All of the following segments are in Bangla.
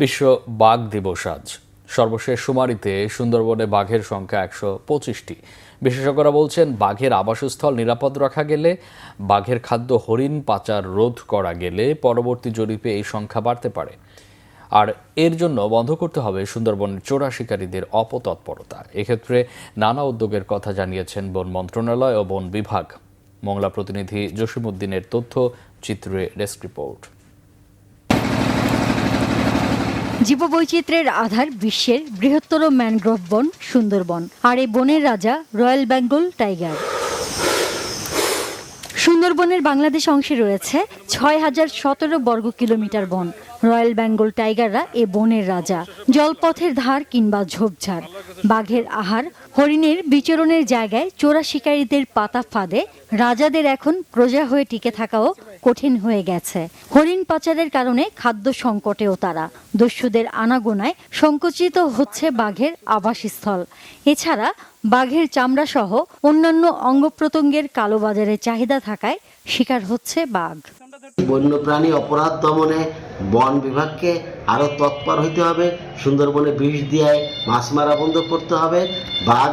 বিশ্ব বাঘ দিবস আজ। সর্বশেষ শুমারিতে সুন্দরবনে বাঘের সংখ্যা ১২৫টি। বিশেষজ্ঞরা বলছেন, বাঘের আবাসস্থল নিরাপদ রাখা গেলে, বাঘের খাদ্য হরিণ পাচার রোধ করা গেলে পরবর্তী জরিপে এই সংখ্যা বাড়তে পারে। আর এর জন্য বন্ধ করতে হবে সুন্দরবনের চোরা শিকারীদের অপতৎপরতা। এক্ষেত্রে নানা উদ্যোগের কথা জানিয়েছেন বন মন্ত্রণালয় ও বন বিভাগ। মংলা প্রতিনিধি জসিমউদ্দিনের তথ্য চিত্রে ডেস্ক রিপোর্ট। জীববৈচিত্র্যের আধার বিশ্বের বৃহত্তর ম্যানগ্রোভ বন সুন্দরবন, আর এই বনের রাজা রয়্যাল বেঙ্গল টাইগার। সুন্দরবনের বাংলাদেশ অংশে রয়েছে ৬,০১৭ বর্গ কিলোমিটার বন। রয়্যাল বেঙ্গল টাইগাররা এ বনের রাজা। জলপথের ধার কিংবা ঝোপঝাড়, বাঘের আহার, হরিণের বিচরণের জায়গায় চোরা শিকারীদের পাতা ফাঁদে রাজাদের এখন প্রজা হয়ে টিকে থাকাও কঠিন হয়ে গেছে। হরিণ পাচারের কারণে খাদ্য সংকটেও তারা। দস্যুদের আনাগোনায় সংকুচিত হচ্ছে বাঘের আবাসস্থল। এছাড়া বাঘের চামড়া সহ অন্যান্য অঙ্গ প্রত্যঙ্গের কালোবাজারে চাহিদা থাকায় শিকার হচ্ছে বাঘ। বন্যপ্রাণী অপরাধ দমনে বন বিভাগকে আরো তৎপর হইতে হবে। সুন্দরবনে বিষ দিয়ে মাছ মারা বন্ধ করতে হবে, বাঘ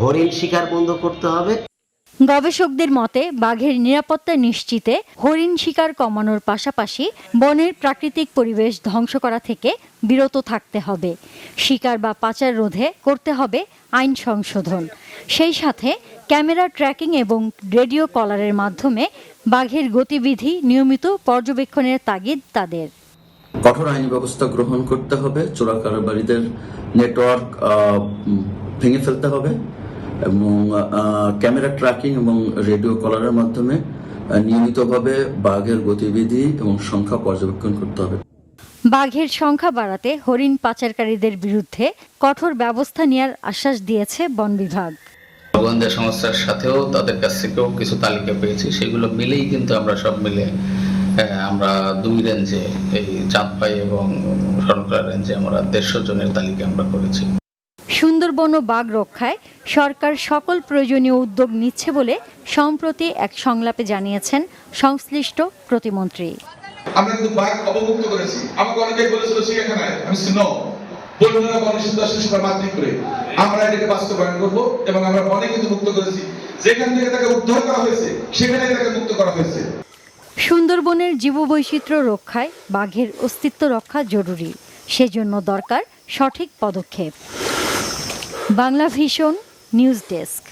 হরিণ শিকার বন্ধ করতে হবে। গবেষকদের মতে, বাঘের নিরাপত্তা নিশ্চিতে হরিণ শিকার কমানোর পাশাপাশি বনের প্রাকৃতিক পরিবেশ ধ্বংস করা থেকে বিরত থাকতে হবে। শিকার বা পাচার রোধে করতে হবে আইন সংশোধন। সেই সাথে ক্যামেরা ট্র্যাকিং এবং রেডিও কলারের মাধ্যমে বাঘের গতিবিধি নিয়মিত পর্যবেক্ষণের তাগিদ তাদের। কঠোর আইনি ব্যবস্থা গ্রহণ করতে হবে, চোরা কারবারিদের নেটওয়ার্ক ভেঙে ফেলতে হবে এবং ক্যামেরা ট্র্যাকিং এবং রেডিও কলারের মাধ্যমে নিয়মিতভাবে বাঘের গতিবিধি এবং সংখ্যা পর্যবেক্ষণ করতে হবে। বাঘের সংখ্যা বাড়াতে হরিণ পাচারকারীদের বিরুদ্ধে কঠোর ব্যবস্থা নেওয়ার আশ্বাস দিয়েছে বন বিভাগ। গোয়েন্দা সংস্থার সাথেও তাদের কাছ থেকেও কিছু তালিকা পেয়েছি, সেগুলো মিলেই কিন্তু আমরা সব মিলে আমরা 2 রেঞ্জে, এই চাঁদপাই এবং শরণখোলা রেঞ্জে আমরা 150 জনের তালিকা আমরা করেছি। সুন্দরবন ও বাঘ রক্ষায় সরকার সকল প্রয়োজনীয় উদ্যোগ নিচ্ছে বলে সম্প্রতি এক সংলাপে জানিয়েছেন সংশ্লিষ্ট প্রতিমন্ত্রী। আমরা কিন্তু বাঘ অবমুক্ত করেছি। আমাকে অনেকে বলেছিল চিড়িয়াখানায়, আমি নো, বন্যরা বননিষিদ্ধ সেটা মাতৃক করে আমরা এটাকে বাস্তবায়ন করব এবং আমরা বনে কিন্তু মুক্ত করেছি। যেখান থেকে তাকে উদ্ধার করা হয়েছে সেখানে তাকে মুক্ত করা হয়েছে। সুন্দরবনের জীববৈচিত্র্য রক্ষায় বাঘের অস্তিত্ব রক্ষা জরুরি। সেজন্য দরকার সঠিক পদক্ষেপ। Bangla vision news desk.